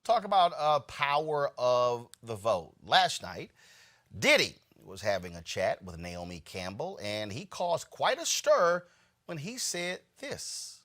Talk about power of the vote. Last night, Diddy was having a chat with Naomi Campbell, and he caused quite a stir when he said this.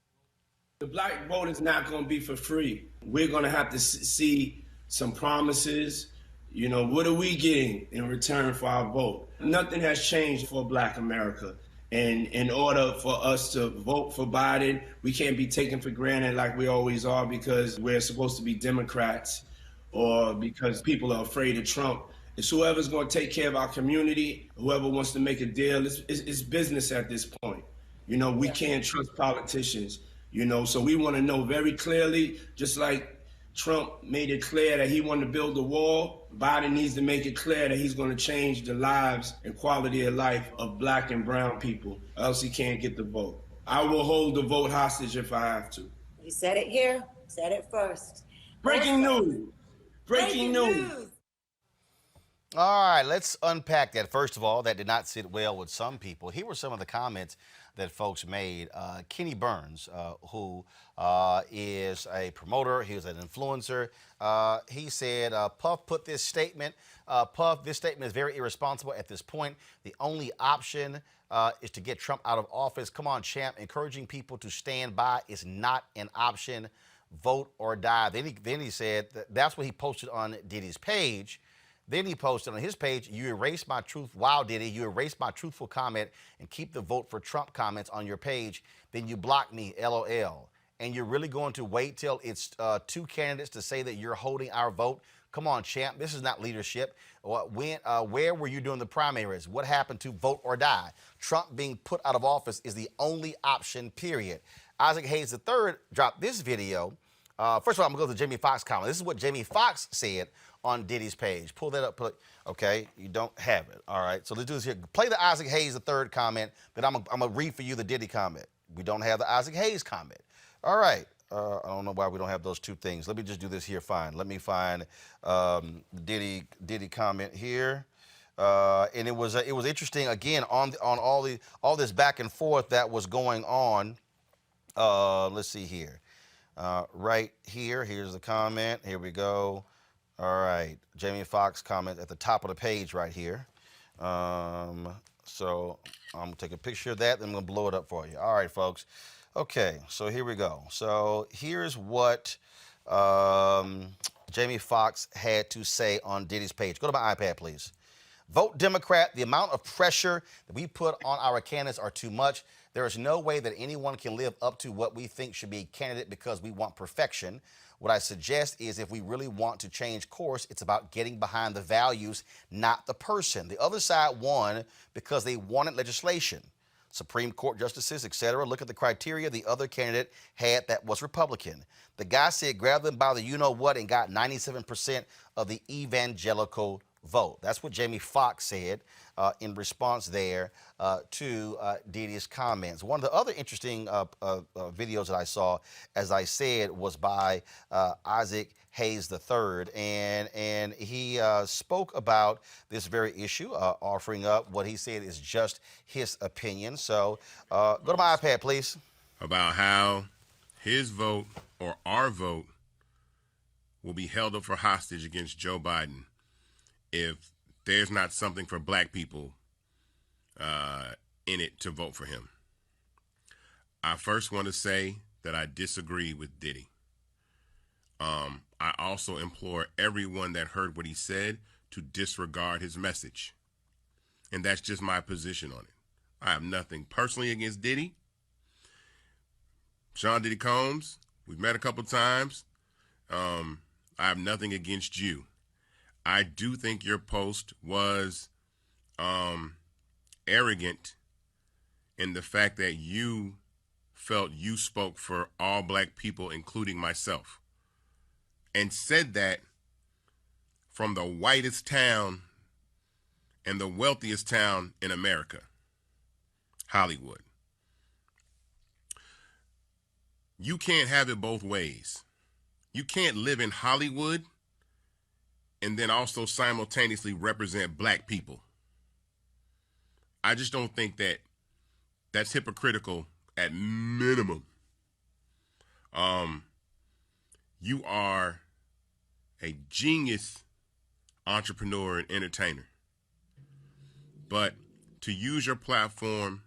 The black vote is not going to be for free. We're going to have to see some promises. You know, what are we getting in return for our vote? Nothing has changed for black America. And in order for us to vote for Biden, we can't be taken for granted like we always are because we're supposed to be Democrats or because people are afraid of Trump. It's whoever's going to take care of our community, whoever wants to make a deal. It's business at this point. You know, we can't trust politicians, you know, so we want to know very clearly, just like Trump made it clear that he wanted to build a wall, Biden needs to make it clear that he's going to change the lives and quality of life of black and brown people, or else he can't get the vote. I will hold the vote hostage if I have to. You said it here, said it first. Breaking news. Breaking news. All right, let's unpack that. First of all, that did not sit well with some people. Here were some of the comments that folks made. Kenny Burns, who is a promoter, he was an influencer, he said, Puff put this statement, Puff, this statement is very irresponsible at this point. The only option is to get Trump out of office. Come on, champ, encouraging people to stand by is not an option. Vote or die. Then he said, that's what he posted on Diddy's page. Then he posted on his page, you erased my truth. Wow, Diddy, you erased my truthful comment and keep the vote for Trump comments on your page. Then you block me, LOL. And you're really going to wait till it's two candidates to say that you're holding our vote? Come on, champ, this is not leadership. Where were you during the primaries? What happened to vote or die? Trump being put out of office is the only option, period. Isaac Hayes III dropped this video. First of all, I'm going to go to Jamie Foxx comment. This is what Jamie Foxx said on Diddy's page. Pull that up. Okay, you don't have it. All right, so let's do this here. Play the Isaac Hayes III comment, then I'm going to read for you the Diddy comment. We don't have the Isaac Hayes comment. All right, I don't know why we don't have those two things. Let me just do this here, fine. Let me find the Diddy comment here. And it was interesting, again, on all this back and forth that was going on. Let's see here. Right here, here's the comment. Here we go. All right, Jamie Foxx comment at the top of the page right here. So I'm gonna take a picture of that, then I'm gonna blow it up for you. All right, folks. Okay, so here we go. So here's what Jamie Foxx had to say on Diddy's page. Go to my iPad, please. Vote Democrat. The amount of pressure that we put on our candidates are too much. There is no way that anyone can live up to what we think should be a candidate because we want perfection. What I suggest is if we really want to change course, it's about getting behind the values, not the person. The other side won because they wanted legislation. Supreme Court justices, etc. Look at the criteria the other candidate had that was Republican. The guy said grab them by the you-know-what and got 97% of the evangelical vote. That's what Jamie Foxx said in response there to Diddy's comments. One of the other interesting videos that I saw, as I said, was by Isaac Hayes III, and he spoke about this very issue, offering up what he said is just his opinion. So go to my iPad, please. About how his vote or our vote will be held up for hostage against Joe Biden if there's not something for black people in it to vote for him. I first want to say that I disagree with Diddy. I also implore everyone that heard what he said to disregard his message. And that's just my position on it. I have nothing personally against Diddy. Sean Diddy Combs, we've met a couple times. I have nothing against you. I do think your post was arrogant in the fact that you felt you spoke for all black people, including myself, and said that from the whitest town and the wealthiest town in America, Hollywood. You can't have it both ways. You can't live in Hollywood and then also simultaneously represent black people. I just don't think that that's hypocritical at minimum. You are a genius entrepreneur and entertainer. But to use your platform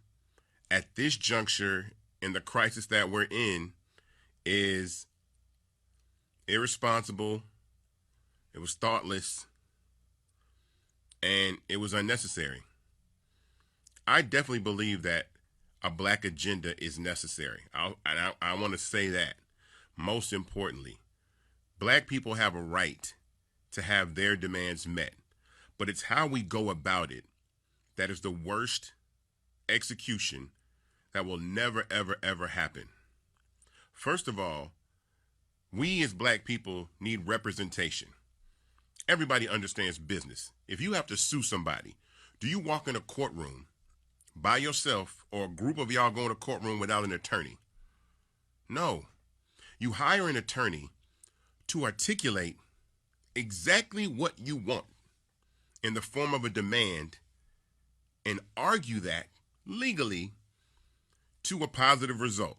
at this juncture in the crisis that we're in is irresponsible, it was thoughtless, and it was unnecessary. I definitely believe that a black agenda is necessary. I want to say that. Most importantly, black people have a right to have their demands met, but it's how we go about it that is the worst execution that will never, ever, ever happen. First of all, we as black people need representation. Everybody understands business. If you have to sue somebody, do you walk in a courtroom by yourself or a group of y'all go in a courtroom without an attorney? No. You hire an attorney to articulate exactly what you want in the form of a demand and argue that legally to a positive result.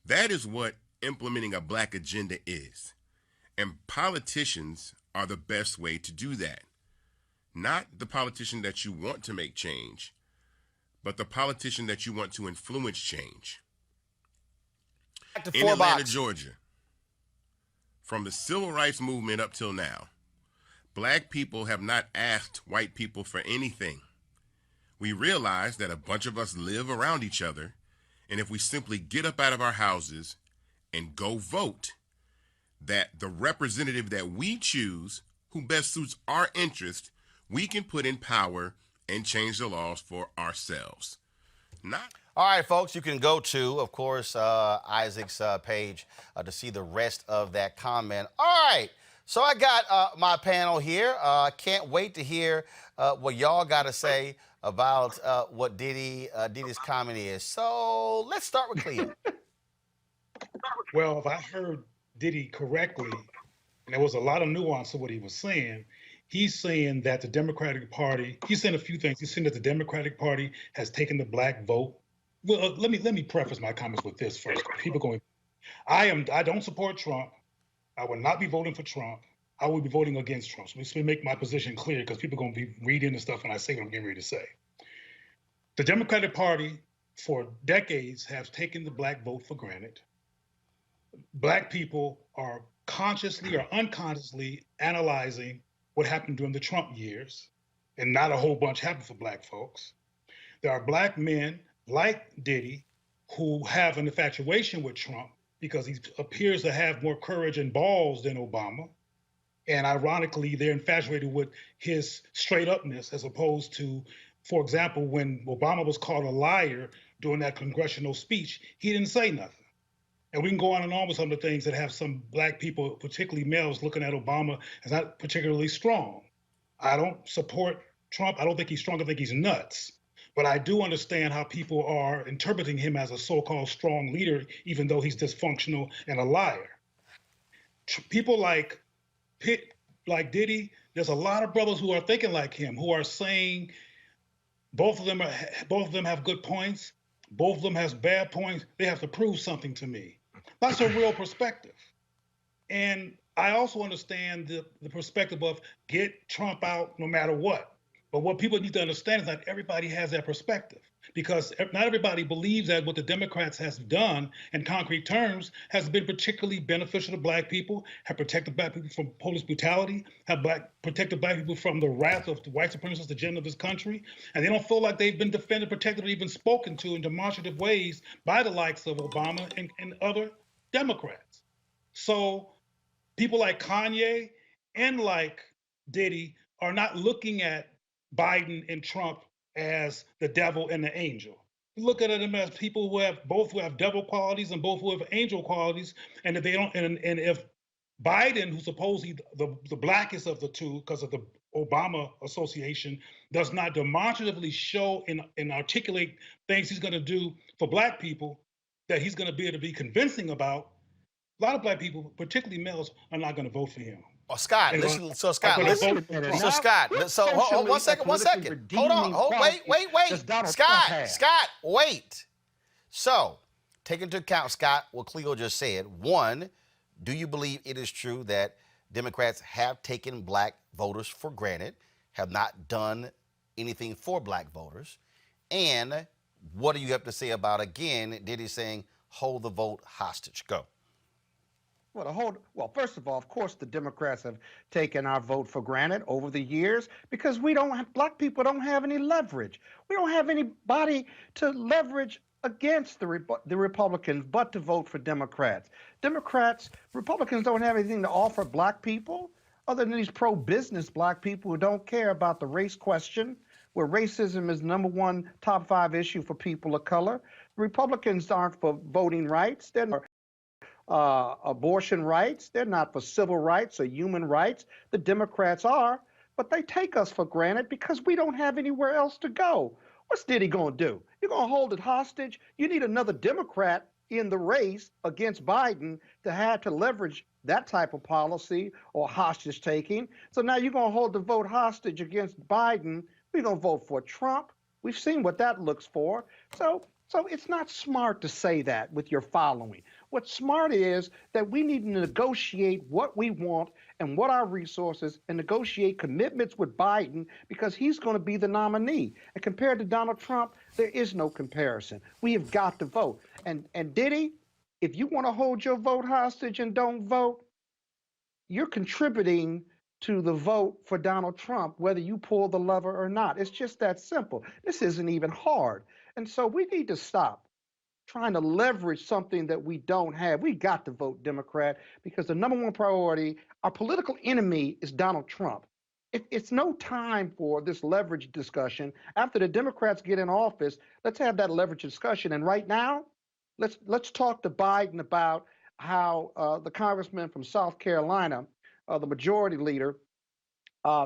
That is what implementing a black agenda is. And politicians are the best way to do that. Not the politician that you want to make change, but the politician that you want to influence change. In Atlanta, Georgia, from the civil rights movement up till now, black people have not asked white people for anything. We realize that a bunch of us live around each other, and if we simply get up out of our houses and go vote, that the representative that we choose, who best suits our interest, we can put in power and change the laws for ourselves. Not. All right, folks, you can go to, of course, Isaac's page to see the rest of that comment. All right, so I got my panel here. Can't wait to hear what y'all got to say about what Diddy's comment is. So let's start with Cleo. Well, if I heard Diddy correctly, and there was a lot of nuance to what he was saying, he's saying that the Democratic Party, he's saying a few things. He's saying that the Democratic Party has taken the black vote. Well, let me preface my comments with this first. People going, I don't support Trump. I will not be voting for Trump. I will be voting against Trump. So let me make my position clear because people are going to be reading the stuff when I say what I'm getting ready to say. The Democratic Party for decades has taken the black vote for granted. Black people are consciously or unconsciously analyzing what happened during the Trump years, and not a whole bunch happened for black folks. There are black men like Diddy who have an infatuation with Trump because he appears to have more courage and balls than Obama. And ironically, they're infatuated with his straight upness as opposed to, for example, when Obama was called a liar during that congressional speech, he didn't say nothing. And we can go on and on with some of the things that have some black people, particularly males, looking at Obama as not particularly strong. I don't support Trump. I don't think he's strong. I think he's nuts. But I do understand how people are interpreting him as a so-called strong leader, even though he's dysfunctional and a liar. People like Diddy, there's a lot of brothers who are thinking like him, who are saying both of them have good points, both of them has bad points. They have to prove something to me. That's a real perspective. And I also understand the perspective of get Trump out no matter what. But what people need to understand is that everybody has that perspective, because not everybody believes that what the Democrats has done in concrete terms has been particularly beneficial to black people, have protected black people from police brutality, have protected black people from the wrath of the white supremacist agenda of this country. And they don't feel like they've been defended, protected, or even spoken to in demonstrative ways by the likes of Obama and other Democrats. So people like Kanye and like Diddy are not looking at Biden and Trump as the devil and the angel. Look at them as people who have both who have devil qualities and both who have angel qualities. And if they don't, and if Biden, who's supposedly the blackest of the two because of the Obama Association, does not demonstratively show and articulate things he's going to do for black people that he's going to be able to be convincing about, a lot of black people, particularly males, are not going to vote for him. Oh, Scott, And listen. So Scott, gonna listen. vote for Trump. So Scott, so hold, one second. Hold on. Wait. Scott, wait. So, take into account, Scott, what Cleo just said. One, do you believe it is true that Democrats have taken black voters for granted, have not done anything for black voters? And what do you have to say about, again, Diddy saying, hold the vote hostage? Go. Well, first of all, of course, the Democrats have taken our vote for granted over the years because black people don't have any leverage. We don't have anybody to leverage against the Republicans but to vote for Democrats. Republicans don't have anything to offer black people other than these pro-business black people who don't care about the race question, where racism is #1 top 5 issue for people of color. Republicans aren't for voting rights. They're not abortion rights. They're not for civil rights or human rights. The Democrats are, but they take us for granted because we don't have anywhere else to go. What's Diddy going to do? You're going to hold it hostage? You need another Democrat in the race against Biden to have to leverage that type of policy or hostage taking. So now you're going to hold the vote hostage against Biden. We're going to vote for Trump. We've seen what that looks for. So it's not smart to say that with your following. What's smart is that we need to negotiate what we want and what our resources and negotiate commitments with Biden because he's going to be the nominee. And compared to Donald Trump, there is no comparison. We have got to vote. And Diddy, if you want to hold your vote hostage and don't vote, you're contributing to the vote for Donald Trump, whether you pull the lever or not. It's just that simple. This isn't even hard. And so we need to stop trying to leverage something that we don't have. We got to vote Democrat because the #1 priority, our political enemy is Donald Trump. It's no time for this leverage discussion. After the Democrats get in office, let's have that leverage discussion. And right now, let's talk to Biden about how the congressman from South Carolina, the majority leader,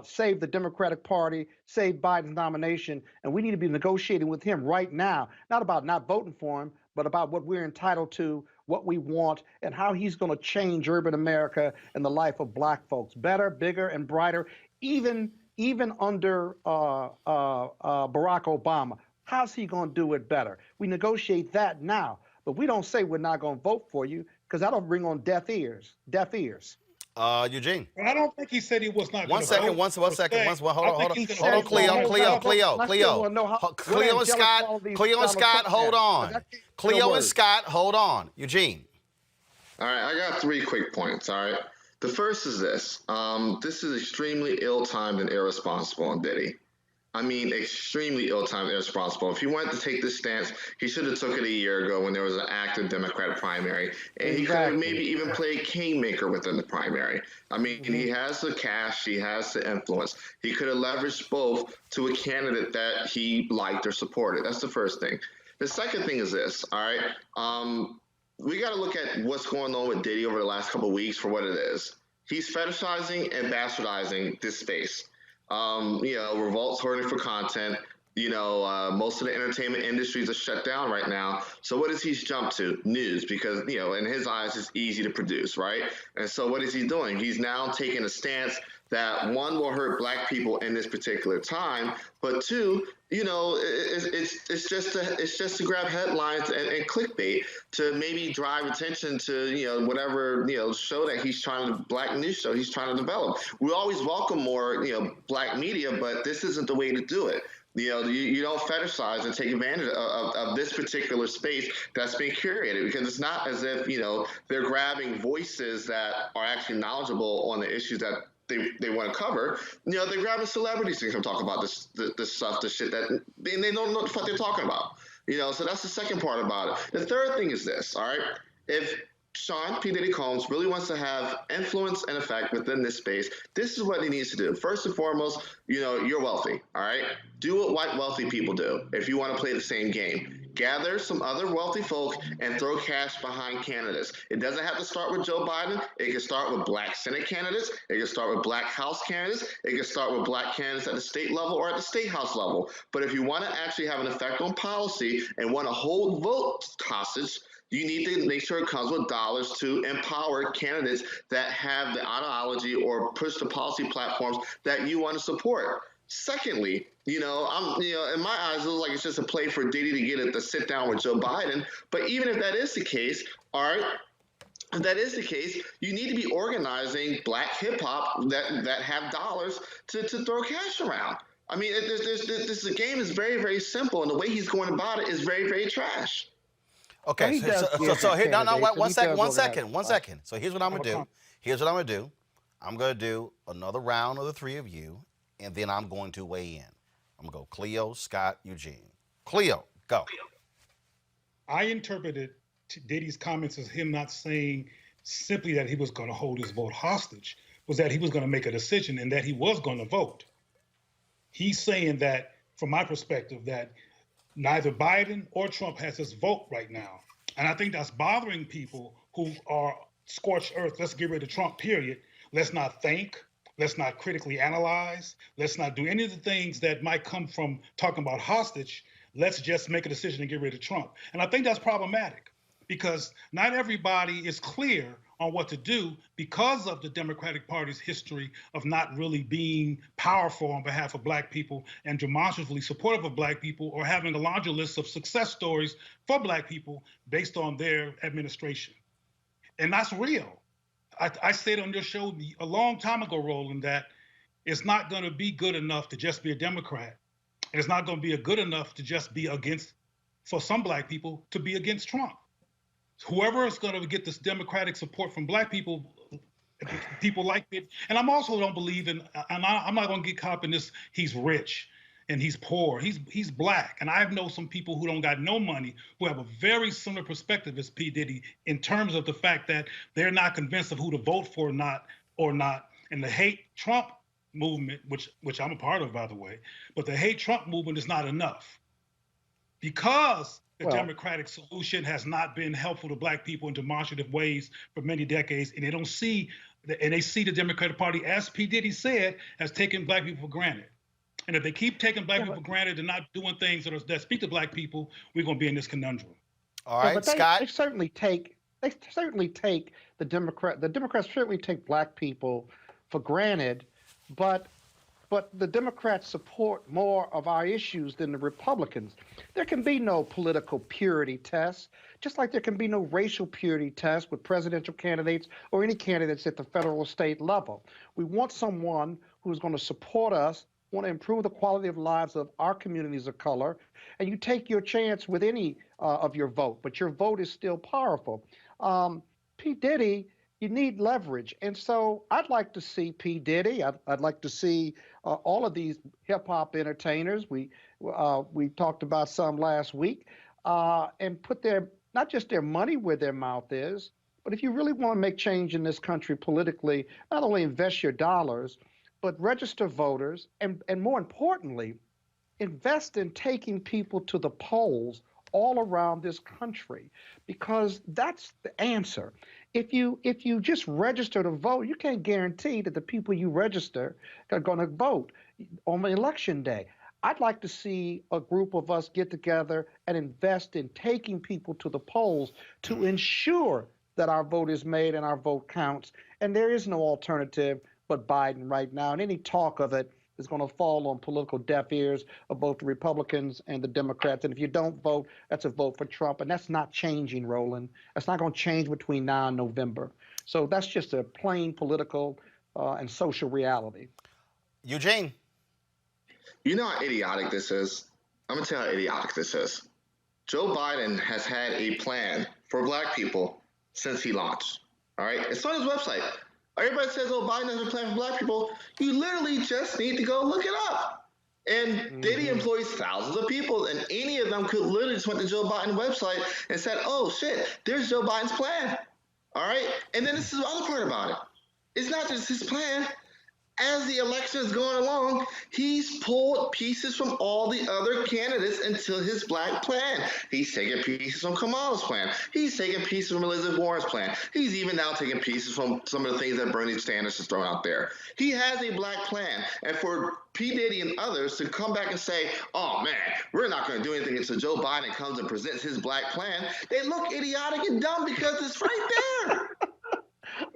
save the Democratic Party, save Biden's nomination, and we need to be negotiating with him right now, not about not voting for him, but about what we're entitled to, what we want, and how he's going to change urban America and the life of black folks. Better, bigger, and brighter, even under Barack Obama. How's he going to do it better? We negotiate that now, but we don't say we're not going to vote for you because that'll bring on deaf ears. Eugene. I don't think he said he was not. One second. Hold on, Cleo and Scott, hold on. Cleo and Scott, hold on. Eugene. All right, I got 3 quick points. All right, the first is this: this is extremely ill-timed and irresponsible on Diddy. I mean, extremely ill-timed and irresponsible. If he wanted to take this stance, he should have took it a year ago when there was an active Democratic primary. And he could have maybe even played kingmaker within the primary. I mean, he has the cash, he has the influence. He could have leveraged both to a candidate that he liked or supported. That's the first thing. The second thing is this, all right? We got to look at what's going on with Diddy over the last couple of weeks for what it is. He's fetishizing and bastardizing this space. Revolt's hurting for content. Most of the entertainment industries are shut down right now. So what does he jump to? News, because, in his eyes, it's easy to produce, right? And so what is he doing? He's now taking a stance that, one, will hurt black people in this particular time, but two, it's just to grab headlines and clickbait to maybe drive attention to, whatever, show that he's black news show he's trying to develop. We always welcome more, black media, but this isn't the way to do it. You don't fetishize and take advantage of this particular space that's been curated, because it's not as if, they're grabbing voices that are actually knowledgeable on the issues that they want to cover. They're grabbing celebrities to come talk about this stuff, this shit that they don't know what the fuck they're talking about. So that's the second part about it. The third thing is this, all right? If Sean P. Diddy Combs really wants to have influence and effect within this space, this is what he needs to do. First and foremost, you're wealthy, all right? Do what white wealthy people do if you want to play the same game. Gather some other wealthy folk and throw cash behind candidates. It doesn't have to start with Joe Biden. It can start with black Senate candidates. It can start with black House candidates. It can start with black candidates at the state level or at the state House level. But if you want to actually have an effect on policy and want to hold votes hostage, you need to make sure it comes with dollars to empower candidates that have the ideology or push the policy platforms that you want to support. Secondly, in my eyes, it looks like it's just a play for Diddy to get it to sit down with Joe Biden. But even if that is the case, all right, if that is the case, you need to be organizing black hip hop that have dollars to throw cash around. I mean, the game is very, very simple, and the way he's going about it is very, very trash. Okay, so here, one second. So here's what I'm gonna do. I'm gonna do another round of the three of you, and then I'm going to weigh in. I'm gonna go Cleo, Scott, Eugene. Cleo, go. I interpreted Diddy's comments as him not saying simply that he was going to hold his vote hostage, was that he was going to make a decision and that he was going to vote. He's saying that, from my perspective, that neither Biden or Trump has his vote right now. And I think that's bothering people who are scorched earth. Let's get rid of Trump, period. Let's not think. Let's not critically analyze. Let's not do any of the things that might come from talking about hostage. Let's just make a decision and get rid of Trump. And I think that's problematic because not everybody is clear on what to do because of the Democratic Party's history of not really being powerful on behalf of black people and demonstratively supportive of black people or having a larger list of success stories for black people based on their administration. And that's real. I said on your show a long time ago, Roland, that it's not going to be good enough to just be a Democrat. And it's not going to be good enough to just be against, for some black people, to be against Trump. Whoever is going to get this Democratic support from black people, people like it. And I'm also don't believe in, and I'm not going to get caught up in this, he's rich and he's poor. He's black. And I know some people who don't got no money who have a very similar perspective as P. Diddy in terms of the fact that they're not convinced of who to vote for or not. And the hate Trump movement, which I'm a part of, by the way, but the hate Trump movement is not enough because the Democratic solution has not been helpful to black people in demonstrative ways for many decades, and they see the Democratic Party, as P. Diddy said, as taking black people for granted. And if they keep taking black people for granted and not doing things that speak to black people, we're going to be in this conundrum. All right, Scott. They certainly take the Democrats certainly take black people for granted, but the Democrats support more of our issues than the Republicans. There can be no political purity test, just like there can be no racial purity test with presidential candidates or any candidates at the federal or state level. We want someone who's going to support us, want to improve the quality of lives of our communities of color, and you take your chance with any of your vote, but your vote is still powerful. P. Diddy, you need leverage. And so I'd like to see P. Diddy, I'd like to see all of these hip-hop entertainers, we talked about some last week, and put not just their money where their mouth is, but if you really want to make change in this country politically, not only invest your dollars, but register voters, and more importantly, invest in taking people to the polls all around this country, because that's the answer. If you just register to vote, you can't guarantee that the people you register are going to vote on election day. I'd like to see a group of us get together and invest in taking people to the polls to ensure that our vote is made and our vote counts. And there is no alternative but Biden right now. And any talk of it is going to fall on political deaf ears of both the Republicans and the Democrats. And if you don't vote, that's a vote for Trump. And that's not changing, Roland. That's not going to change between now and November. So that's just a plain political and social reality. Eugene. You know how idiotic this is? I'm going to tell you how idiotic this is. Joe Biden has had a plan for black people since he launched. All right? It's on his website. Everybody says, oh, Biden has a plan for black people. You literally just need to go look it up. And Diddy employs thousands of people, and any of them could literally just went to Joe Biden's website and said, oh, shit, there's Joe Biden's plan. All right? And then this is the other part about it. It's not just his plan. As the election is going along, he's pulled pieces from all the other candidates into his black plan. He's taking pieces from Kamala's plan. He's taking pieces from Elizabeth Warren's plan. He's even now taking pieces from some of the things that Bernie Sanders has thrown out there. He has a black plan. And for P. Diddy and others to come back and say, oh man, we're not going to do anything until Joe Biden comes and presents his black plan, they look idiotic and dumb because it's right there.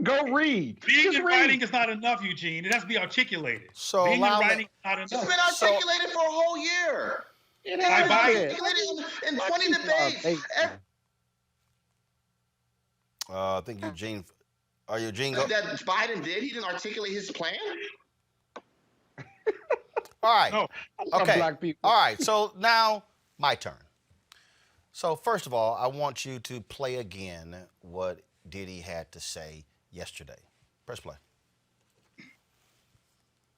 Go read. Being Just in read. writing is not enough, Eugene. It has to be articulated. So Being in allow me- writing is not It's enough. been articulated for a whole year. It I has buy been. it. Articulated in Why 20 keep debates. updating? I think Eugene. Are Eugene go? That Biden did. He didn't articulate his plan. All right. No. Some Okay. black people. All right. So now my turn. So first of all, I want you to play again what Diddy had to say yesterday. Press play.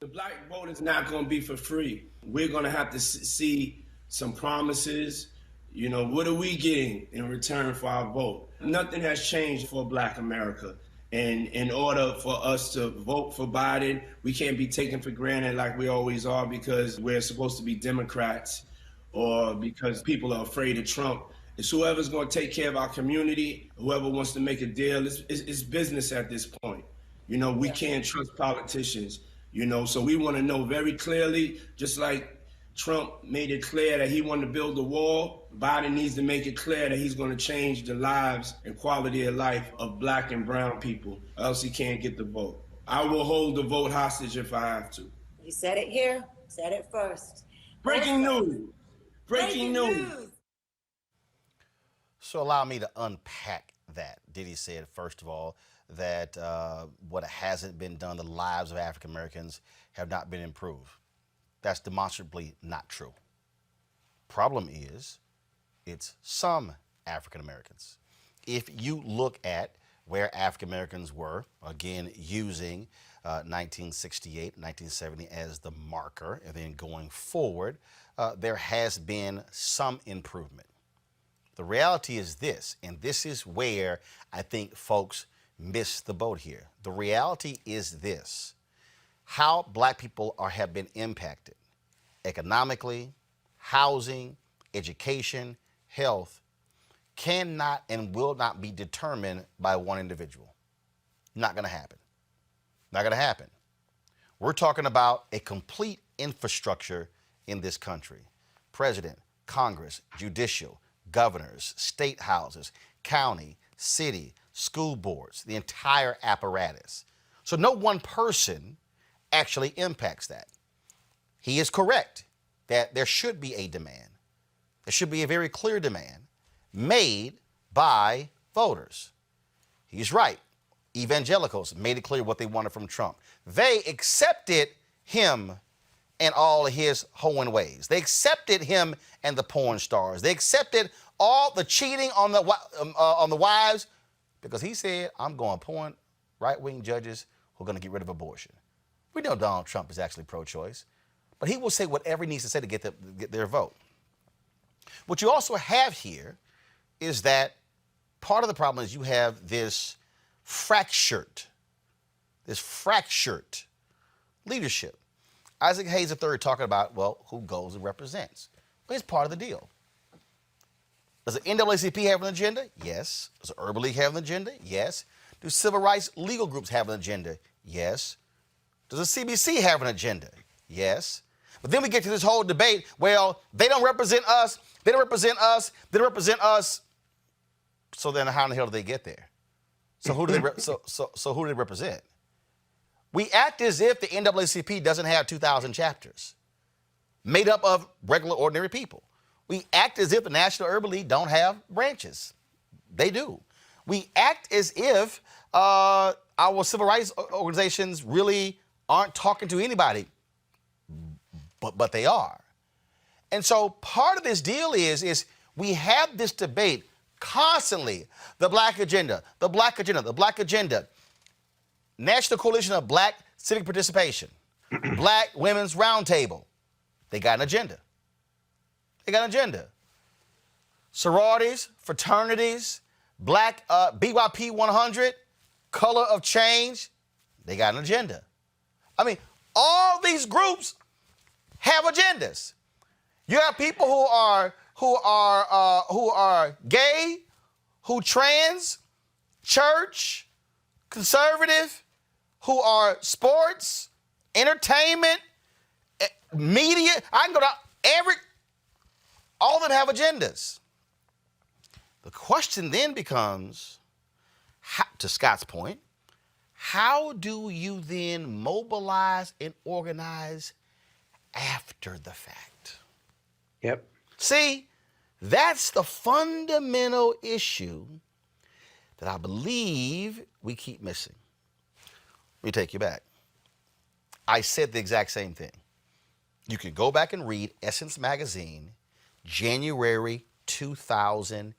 The black vote is not going to be for free. We're going to have to see some promises. You know, what are we getting in return for our vote? Nothing has changed for Black America. And in order for us to vote for Biden, we can't be taken for granted like we always are because we're supposed to be Democrats or because people are afraid of Trump. It's whoever's going to take care of our community, whoever wants to make a deal. It's business at this point. You know, we can't trust politicians, you know, so we want to know very clearly, just like Trump made it clear that he wanted to build a wall, Biden needs to make it clear that he's going to change the lives and quality of life of Black and brown people, or else he can't get the vote. I will hold the vote hostage if I have to. You said it here, said it first. Breaking news. Breaking news. So allow me to unpack that. Diddy said, first of all, that what hasn't been done, the lives of African Americans have not been improved. That's demonstrably not true. Problem is, it's some African Americans. If you look at where African Americans were, again, using 1968, 1970 as the marker, and then going forward, there has been some improvement. The reality is this, and this is where I think folks miss the boat here. The reality is this: how Black people have been impacted economically, housing, education, health, cannot and will not be determined by one individual. Not going to happen. Not going to happen. We're talking about a complete infrastructure in this country. President, Congress, judicial, governors, state houses, county, city, school boards, the entire apparatus. So no one person actually impacts that. He is correct that there should be a demand. There should be a very clear demand made by voters. He's right. Evangelicals made it clear what they wanted from Trump. They accepted him and all of his hoeing ways. They accepted him and the porn stars. They accepted all the cheating on the wives because he said, I'm going to appoint right-wing judges who are going to get rid of abortion. We know Donald Trump is actually pro-choice, but he will say whatever he needs to say to get their vote. What you also have here is that part of the problem is you have this fractured leadership. Isaac Hayes III talking about, well, who goes and represents. Well, it's part of the deal. Does the NAACP have an agenda? Yes. Does the Urban League have an agenda? Yes. Do civil rights legal groups have an agenda? Yes. Does the CBC have an agenda? Yes. But then we get to this whole debate, well, they don't represent us, they don't represent us, they don't represent us. So then how in the hell do they get there? So who do they so who do they represent? We act as if the NAACP doesn't have 2,000 chapters made up of regular, ordinary people. We act as if the National Urban League don't have branches. They do. We act as if our civil rights organizations really aren't talking to anybody, but they are. And so part of this deal is we have this debate constantly, the black agenda, the black agenda, the black agenda. National Coalition of Black Civic Participation, Black Women's Roundtable, they got an agenda. They got an agenda. Sororities, fraternities, Black BYP 100, Color of Change, they got an agenda. I mean, all these groups have agendas. You have people who are gay, who trans, church, conservative, who are sports, entertainment, media. I can go down all of them have agendas. The question then becomes, to Scott's point, how do you then mobilize and organize after the fact? Yep. See, that's the fundamental issue that I believe we keep missing. Let me take you back. I said the exact same thing. You can go back and read Essence Magazine, January 2009,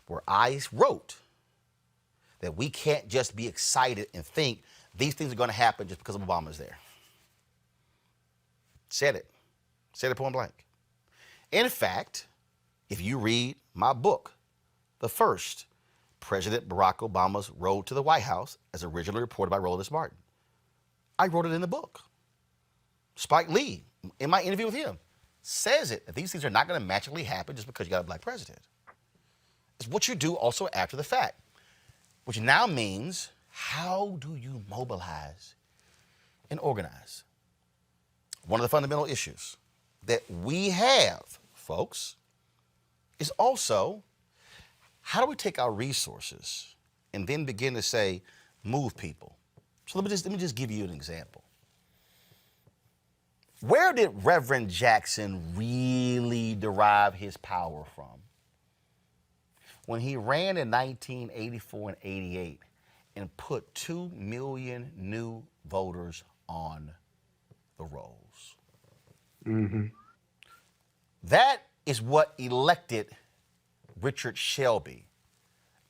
where I wrote that we can't just be excited and think these things are going to happen just because Obama's there. Said it point blank. In fact, if you read my book, The First, President Barack Obama's Road to the White House, as originally reported by Roland Martin, I wrote it in the book. Spike Lee, in my interview with him, says it, that these things are not going to magically happen just because you got a black president. It's what you do also after the fact, which now means, how do you mobilize and organize? One of the fundamental issues that we have, folks, is also, how do we take our resources and then begin to say, move people? So let me just give you an example. Where did Reverend Jackson really derive his power from? When he ran in 1984 and 88 and put 2 million new voters on the rolls. Mm-hmm. That is what elected Richard Shelby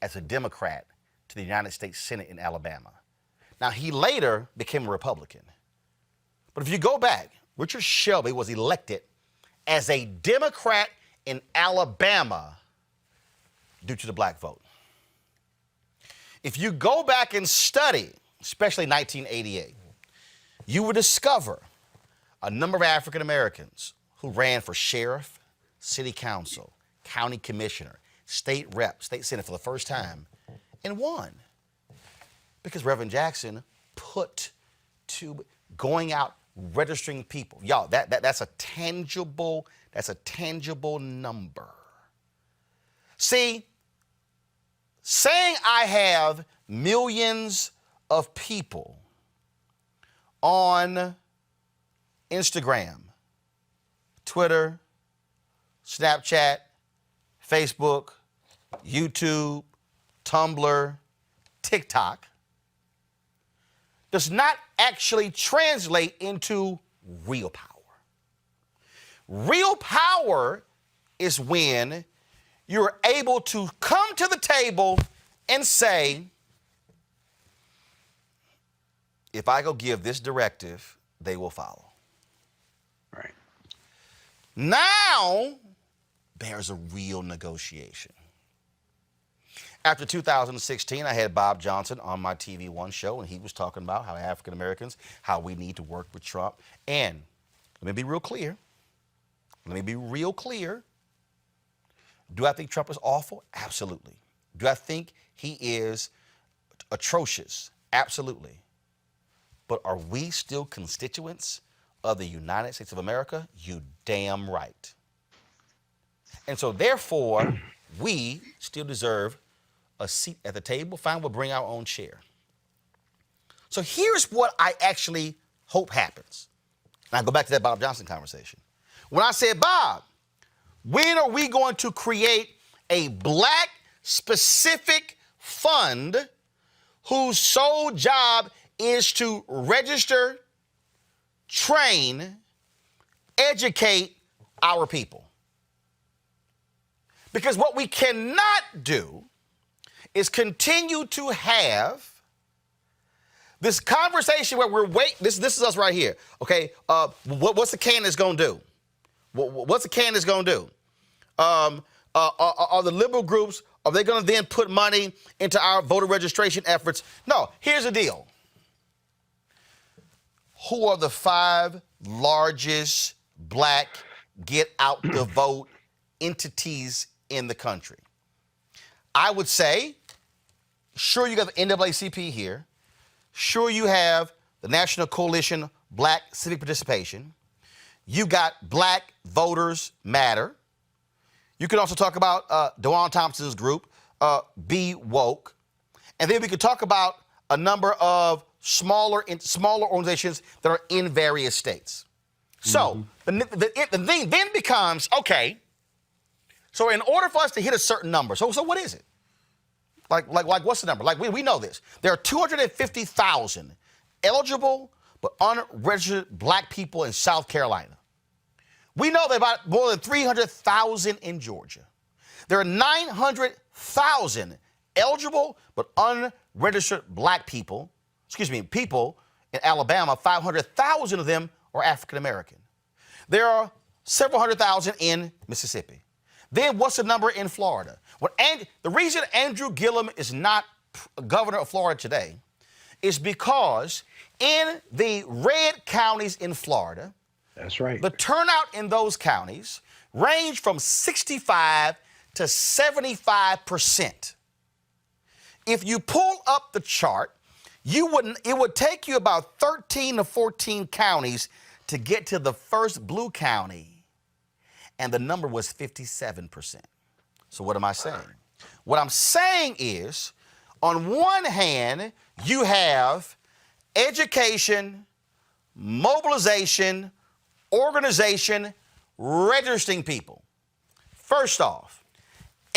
as a Democrat to the United States Senate in Alabama. Now, he later became a Republican. But if you go back, Richard Shelby was elected as a Democrat in Alabama due to the black vote. If you go back and study, especially 1988, you will discover a number of African Americans who ran for sheriff, city council, county commissioner, state rep, state senate for the first time, and won. Because Reverend Jackson put to going out, registering people. Y'all, that's a tangible number. See, saying I have millions of people on Instagram, Twitter, Snapchat, Facebook, YouTube, Tumblr, TikTok, does not actually translate into real power. Real power is when you're able to come to the table and say, if I go give this directive, they will follow. Right. Now, there's a real negotiation. After 2016, I had Bob Johnson on my TV One show, and he was talking about how African Americans, how we need to work with Trump. And let me be real clear. Do I think Trump is awful? Absolutely. Do I think he is atrocious? Absolutely. But are we still constituents of the United States of America? You damn right. And so therefore, we still deserve a seat at the table. Fine, we'll bring our own chair. So here's what I actually hope happens. And I go back to that Bob Johnson conversation. When I said, Bob, when are we going to create a black specific fund whose sole job is to register, train, educate our people? Because what we cannot do is continue to have this conversation where we're this is us right here, okay? What's the candidates gonna do? What's the candidates gonna do? are the liberal groups, are they going to then put money into our voter registration efforts? No, here's the deal. Who are the 5 largest black get out the vote entities in the country? I would say, sure, you got the NAACP here. Sure, you have the National Coalition Black Civic Participation. You got Black Voters Matter. You can also talk about DeJuan Thompson's group, Be Woke. And then we could talk about a number of smaller organizations that are in various states. So the thing then becomes, okay, so in order for us to hit a certain number, so what is it? Like what's the number? Like we know this. There are 250,000 eligible but unregistered black people in South Carolina. We know there are about more than 300,000 in Georgia. There are 900,000 eligible but unregistered black people, people in Alabama. 500,000 of them are African American. There are several hundred thousand in Mississippi. Then what's the number in Florida? The reason Andrew Gillum is not governor of Florida today is because in the red counties in Florida, that's right, the turnout in those counties range from 65 to 75%. If you pull up the chart, it would take you about 13 to 14 counties to get to the first blue county, and the number was 57%. So what am I saying? What I'm saying is, on one hand, you have education, mobilization, organization, registering people. First off,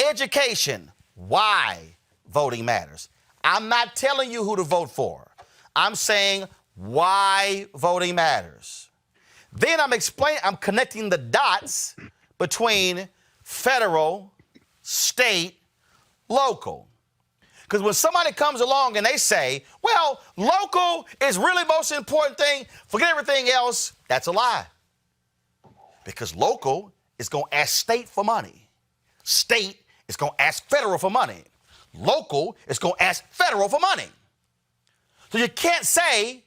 education. Why voting matters. I'm not telling you who to vote for. I'm saying why voting matters. Then I'm connecting the dots between federal, state, local. Because when somebody comes along and they say, well, local is really the most important thing, forget everything else, that's a lie. Because local is going to ask state for money. State is going to ask federal for money. Local is going to ask federal for money. So you can't say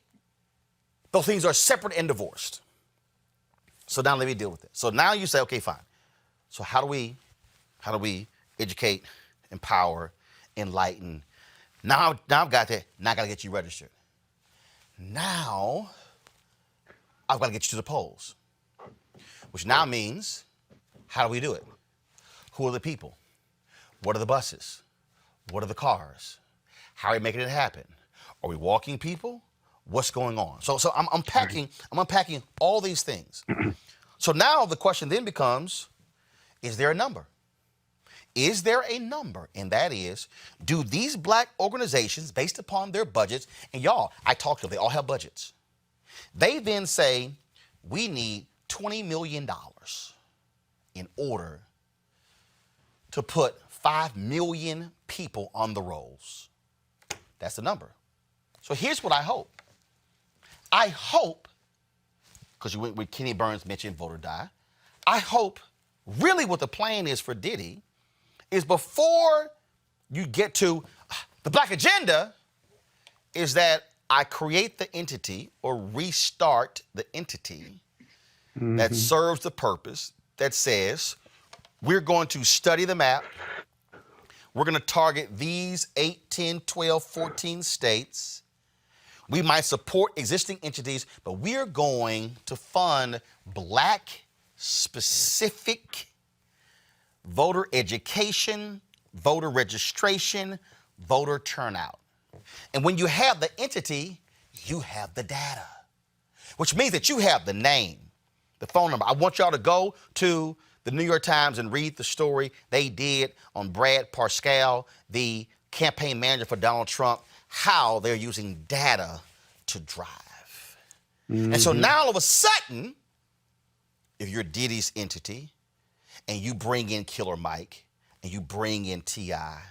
those things are separate and divorced. So now let me deal with it. So now you say, okay, fine. So how do we educate, empower, enlighten? Now I've got that. Now I got to get you registered. Now I've got to get you to the polls, which now means, how do we do it? Who are the people? What are the buses? What are the cars? How are we making it happen? Are we walking people? What's going on? So I'm unpacking all these things. So now the question then becomes, is there a number? Is there a number? And that is, do these black organizations, based upon their budgets, and y'all, I talked to them, they all have budgets. They then say, we need $20 million in order to put 5 million people on the rolls. That's the number. So here's what I hope. I hope, because when Kenny Burns mentioned vote or die, I hope really what the plan is for Diddy is, before you get to the black agenda, is that I create the entity or restart the entity that serves the purpose that says we're going to study the map. We're going to target these 8, 10, 12, 14 states. We might support existing entities, but we're going to fund black specific voter education, voter registration, voter turnout. And when you have the entity, you have the data, which means that you have the name, the phone number. I want y'all to go to the New York Times and read the story they did on Brad Parscale, the campaign manager for Donald Trump, how they're using data to drive. And so now all of a sudden, if you're Diddy's entity and you bring in Killer Mike and you bring in T.I.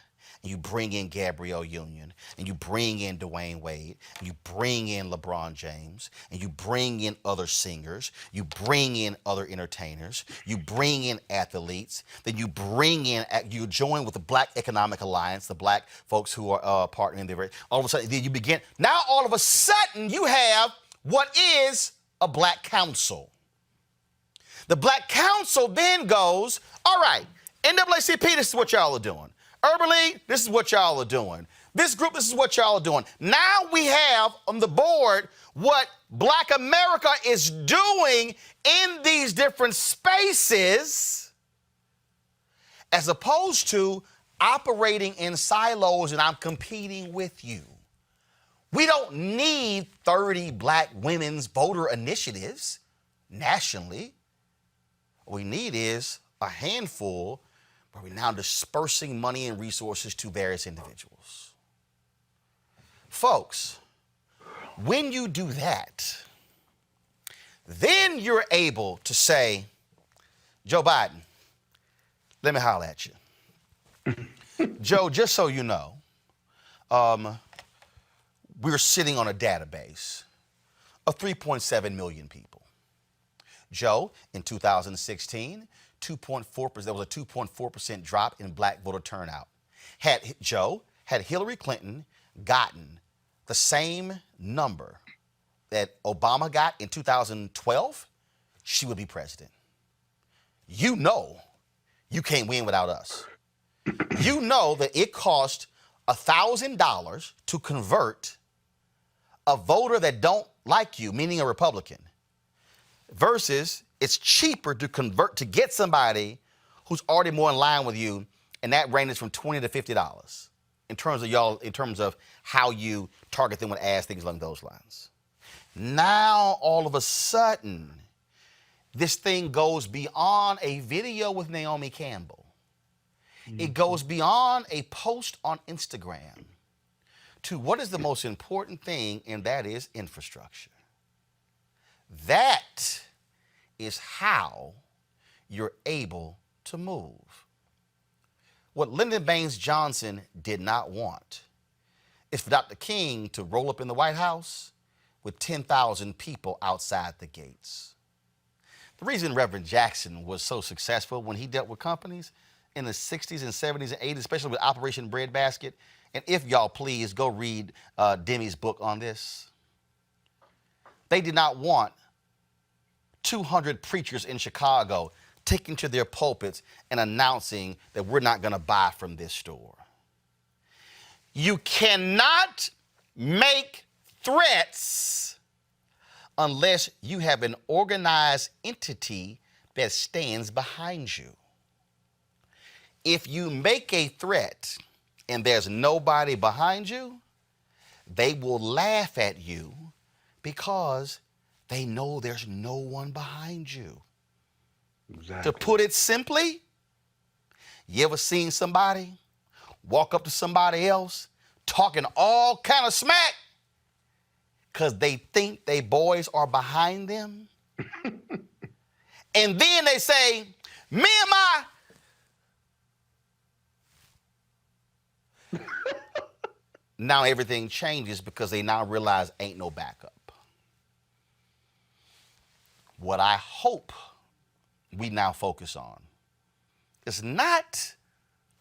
and You bring in Gabrielle Union, and you bring in Dwayne Wade, and you bring in LeBron James, and you bring in other singers, you bring in other entertainers, you bring in athletes, then you you join with the Black Economic Alliance, the black folks who are partnering there. All of a sudden, then you begin, now all of a sudden you have what is a Black Council. The Black Council then goes, all right, NAACP, this is what y'all are doing. Urban League, this is what y'all are doing. This group, this is what y'all are doing. Now we have on the board what Black America is doing in these different spaces as opposed to operating in silos and I'm competing with you. We don't need 30 Black women's voter initiatives nationally. What we need is a handful where we're now dispersing money and resources to various individuals. Folks, when you do that, then you're able to say, Joe Biden, let me holler at you. Joe, just so you know, we're sitting on a database of 3.7 million people. Joe, in 2016, 2.4%, there was a 2.4% drop in Black voter turnout. Had Hillary Clinton gotten the same number that Obama got in 2012, she would be president. You know you can't win without us. You know that it cost $1,000 to convert a voter that don't like you, meaning a Republican, versus it's cheaper to convert to get somebody who's already more in line with you, and that ranges from $20 to $50 in terms of how you target them with ads, things along those lines. Now all of a sudden, this thing goes beyond a video with Naomi Campbell. It goes beyond a post on Instagram to what is the most important thing, and that is infrastructure. That is how you're able to move. What Lyndon Baines Johnson did not want is for Dr. King to roll up in the White House with 10,000 people outside the gates. The reason Reverend Jackson was so successful when he dealt with companies in the 60s and 70s and 80s, especially with Operation Breadbasket, and if y'all please go read Demi's book on this, they did not want 200 preachers in Chicago taking to their pulpits and announcing that we're not going to buy from this store. You cannot make threats unless you have an organized entity that stands behind you. If you make a threat and there's nobody behind you, they will laugh at you because they know there's no one behind you. Exactly. To put it simply, you ever seen somebody walk up to somebody else talking all kind of smack because they think they boys are behind them? And then they say, me and my... Now everything changes because they now realize ain't no backup. What I hope we now focus on is not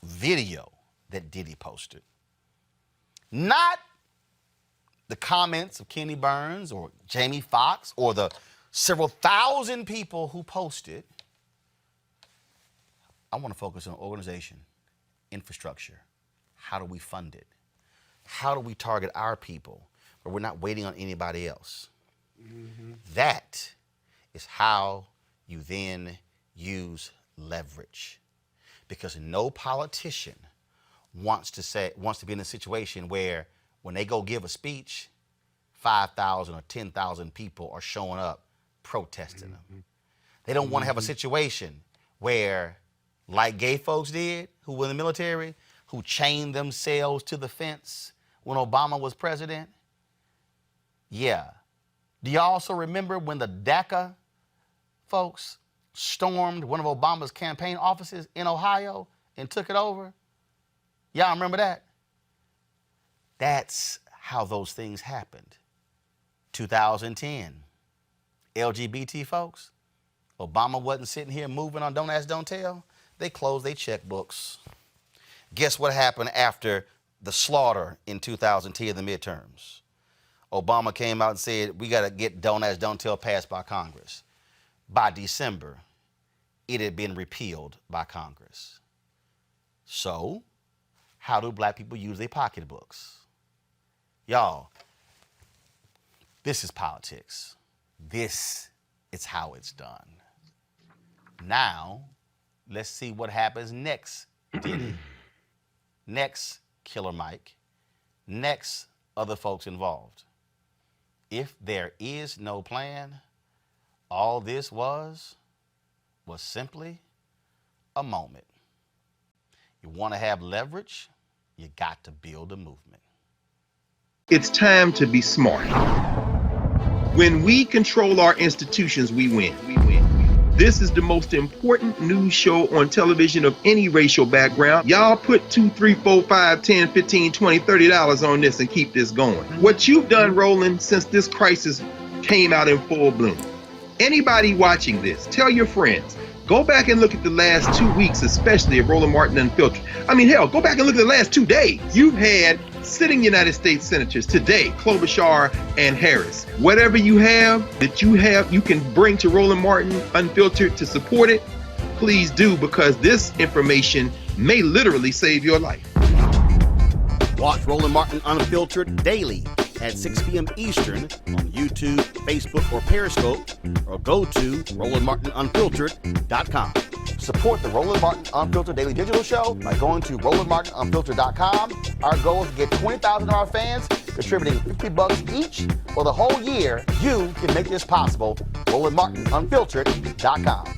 video that Diddy posted, not the comments of Kenny Burns or Jamie Foxx or the several thousand people who posted. I want to focus on organization, infrastructure. How do we fund it? How do we target our people where we're not waiting on anybody else? Mm-hmm. That is how you then use leverage. Because no politician wants to be in a situation where when they go give a speech, 5,000 or 10,000 people are showing up protesting them. They don't want to have a situation where, like gay folks did, who were in the military, who chained themselves to the fence when Obama was president. Yeah. Do y'all also remember when the DACA folks stormed one of Obama's campaign offices in Ohio and took it over? Y'all remember that? That's how those things happened. 2010, LGBT folks, Obama wasn't sitting here moving on Don't Ask, Don't Tell. They closed their checkbooks. Guess what happened after the slaughter in 2010, the midterms? Obama came out and said, we got to get Don't Ask, Don't Tell passed by Congress. By December, it had been repealed by Congress. So, how do black people use their pocketbooks? Y'all, this is politics. This is how it's done. Now, let's see what happens next, Diddy. Next, Killer Mike. Next, other folks involved. If there is no plan, all this was simply a moment. You want to have leverage, you got to build a movement. It's time to be smart. When we control our institutions, we win. This is the most important news show on television of any racial background. Y'all put $2, $3, $4, $5, $10, $15, $20, $30 on this and keep this going. What you've done, Roland, since this crisis came out in full bloom. Anybody watching this, tell your friends. Go back and look at the last 2 weeks, especially of Roland Martin Unfiltered. I mean, hell, go back and look at the last 2 days. You've had sitting United States senators today, Klobuchar and Harris. Whatever you have that you can bring to Roland Martin Unfiltered to support it, please do, because this information may literally save your life. Watch Roland Martin Unfiltered daily at 6 p.m. Eastern on YouTube, Facebook, or Periscope, or go to RolandMartinUnfiltered.com. Support the Roland Martin Unfiltered Daily Digital Show by going to RolandMartinUnfiltered.com. Our goal is to get 20,000 of our fans contributing $50 each for the whole year. You can make this possible. RolandMartinUnfiltered.com.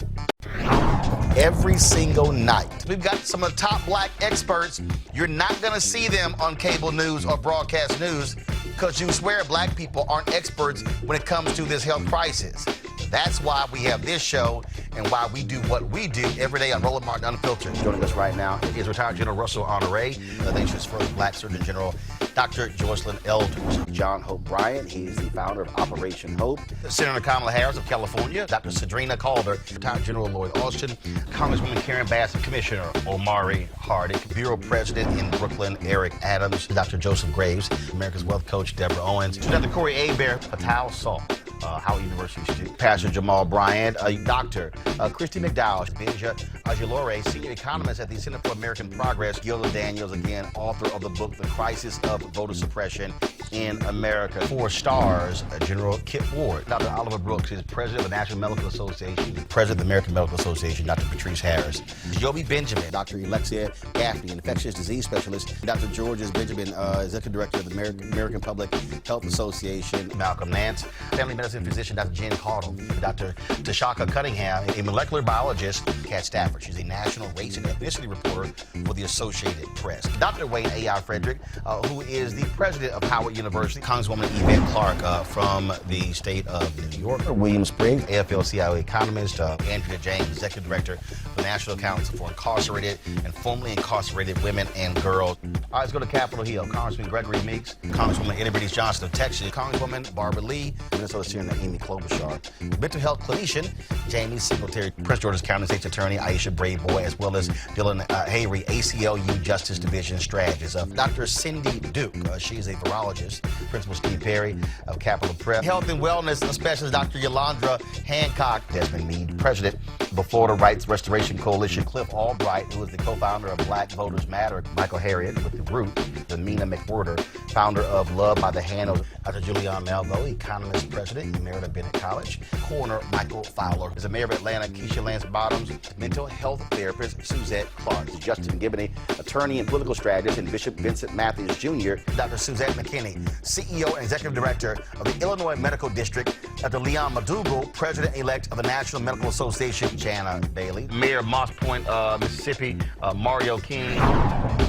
Every single night, we've got some of the top black experts. You're not going to see them on cable news or broadcast news because you swear black people aren't experts when it comes to this health crisis. That's why we have this show and why we do what we do every day on Roland Martin Unfiltered. Joining us right now is retired General Russell Honore, the nation's first black Surgeon General, Dr. Joycelyn Eldridge. John Hope Bryant, he is the founder of Operation Hope. Senator Kamala Harris of California, Dr. Sadrina Calder, retired General Lloyd Austin, Congresswoman Karen Bass, Commissioner Omari Hardick, Bureau President in Brooklyn, Eric Adams, Dr. Joseph Graves, America's Wealth Coach, Deborah Owens, Dr. Corey Abear, Patel Salt, Howard University student, Pastor Jamal Bryant, Dr. Christy McDowell, Benja Ajilore, Senior Economist at the Center for American Progress, Gilda Daniels, again, author of the book, The Crisis of Voter Suppression in America. 4 stars, General Kip Ward. Dr. Oliver Brooks is President of the National Medical Association, President of the American Medical Association, Dr. Patrice Harris. Joby Benjamin, Dr. Alexia Gaffney, Infectious Disease Specialist, Dr. Georges Benjamin, Executive Director of the American Public Health Association, Malcolm Nance, Family Medicine Physician, Dr. Jen Caudle, Dr. Tashaka Cunningham, a molecular biologist, Kat Stafford. She's a national race and ethnicity reporter for the Associated Press. Dr. Wayne A.R. Frederick, who is the president of Howard University, Congresswoman Yvette Clarke from the state of New York, William Spriggs, AFL-CIO economist, Andrea James, Executive Director of the National Council for Incarcerated and Formerly Incarcerated Women and Girls. All right, let's go to Capitol Hill. Congressman Gregory Meeks, Congresswoman Eddie British Johnson of Texas, Congresswoman Barbara Lee, Minnesota Senator Amy Klobuchar, mental health clinician Jamie Singletary, Prince George's County State's Attorney Aisha Brayboy, as well as Dylan Hayrie, ACLU Justice Division Strategist. Dr. Cindy Duke, she's a virologist. Principal Steve Perry of Capitol Prep. Health and Wellness Specialist Dr. Yolandra Hancock. Desmond Meade, President of the Florida Rights Restoration Coalition. Cliff Albright, who is the co-founder of Black Voters Matter. Michael Harriet with The Root. Mina McWhorter, founder of Love by the Hand. Dr. Julianne Malveaux, economist, president, Emerita Bennett College. Coroner Michael Fowler is a mayor of Atlanta. Keisha Lance Bottoms, mental health therapist Suzette Clark. Justin Gibney, attorney and political strategist, and Bishop Vincent Matthews Jr. Dr. Suzette McKinney, CEO and executive director of the Illinois Medical District. Dr. Leon Madugal, president-elect of the National Medical Association. Jana Bailey, mayor of Moss Point, Mississippi. Mario King.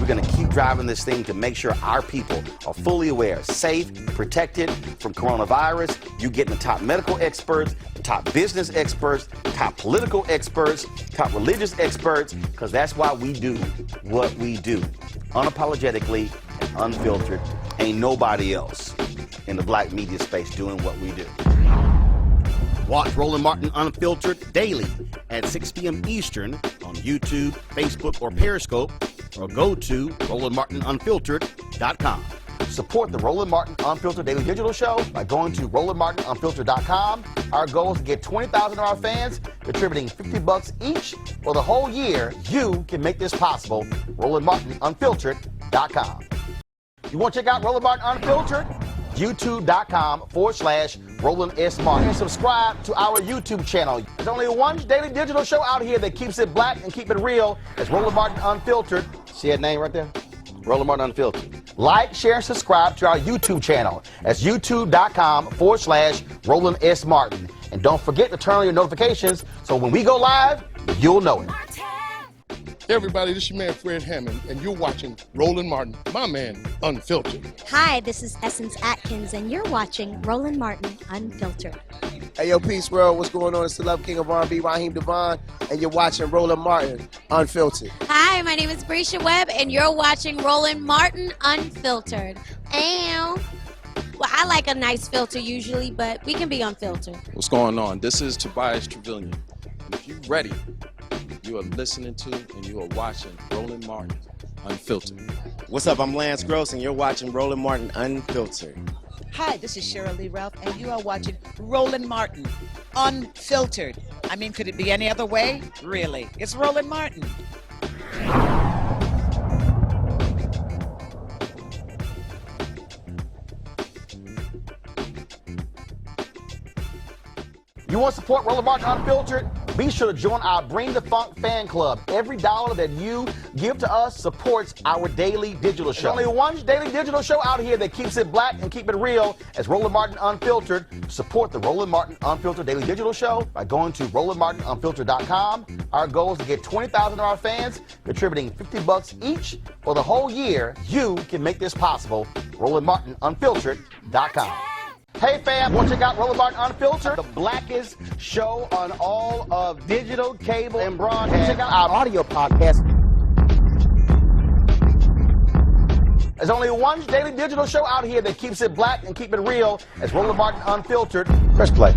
We're going to keep driving this thing to make sure our people are fully aware, safe, protected from coronavirus. You're getting the top medical experts, the top business experts, top political experts, top religious experts, because that's why we do what we do. unapologetically and unfiltered. Ain't nobody else in the black media space doing what we do. Watch Roland Martin Unfiltered daily at 6 p.m. Eastern on YouTube, Facebook, or Periscope, or go to RolandMartinUnfiltered.com. Support the Roland Martin Unfiltered Daily Digital Show by going to RolandMartinUnfiltered.com. Our goal is to get 20,000 of our fans contributing $50 each for the whole year. You can make this possible. RolandMartinUnfiltered.com. You want to check out Roland Martin Unfiltered? YouTube.com/Roland S. Martin. And subscribe to our YouTube channel. There's only one daily digital show out here that keeps it black and keep it real. It's Roland Martin Unfiltered. See that name right there? Roland Martin Unfiltered. Like, share, and subscribe to our YouTube channel. That's YouTube.com/Roland S. Martin. And don't forget to turn on your notifications so when we go live, you'll know it. Hey everybody, this is your man Fred Hammond, and you're watching Roland Martin, my man, Unfiltered. Hi, this is Essence Atkins, and you're watching Roland Martin Unfiltered. Hey yo, peace world, what's going on? It's the Love King of R&B, Raheem Devon, and you're watching Roland Martin Unfiltered. Hi, my name is Brescia Webb, and you're watching Roland Martin Unfiltered. Ow. Well, I like a nice filter usually, but we can be unfiltered. What's going on? This is Tobias Trevelyan. And if you're ready, you are listening to and you are watching Roland Martin Unfiltered. What's up? I'm Lance Gross, and you're watching Roland Martin Unfiltered. Hi, this is Cheryl Lee Ralph, and you are watching Roland Martin Unfiltered. I mean, could it be any other way? Really? It's Roland Martin. You want to support Roland Martin Unfiltered? Be sure to join our Bring the Funk fan club. Every dollar that you give to us supports our daily digital show. There's only one daily digital show out here that keeps it black and keep it real. As Roland Martin Unfiltered. Support the Roland Martin Unfiltered Daily Digital Show by going to RolandMartinUnfiltered.com. Our goal is to get 20,000 of our fans contributing $50 each for the whole year. You can make this possible. RolandMartinUnfiltered.com. Hey fam, want to check out Roland Martin Unfiltered? The blackest show on all of digital, cable, and broadcast. Check out our audio podcast. There's only one daily digital show out here that keeps it black and keep it real. As Roland Martin Unfiltered. Press play.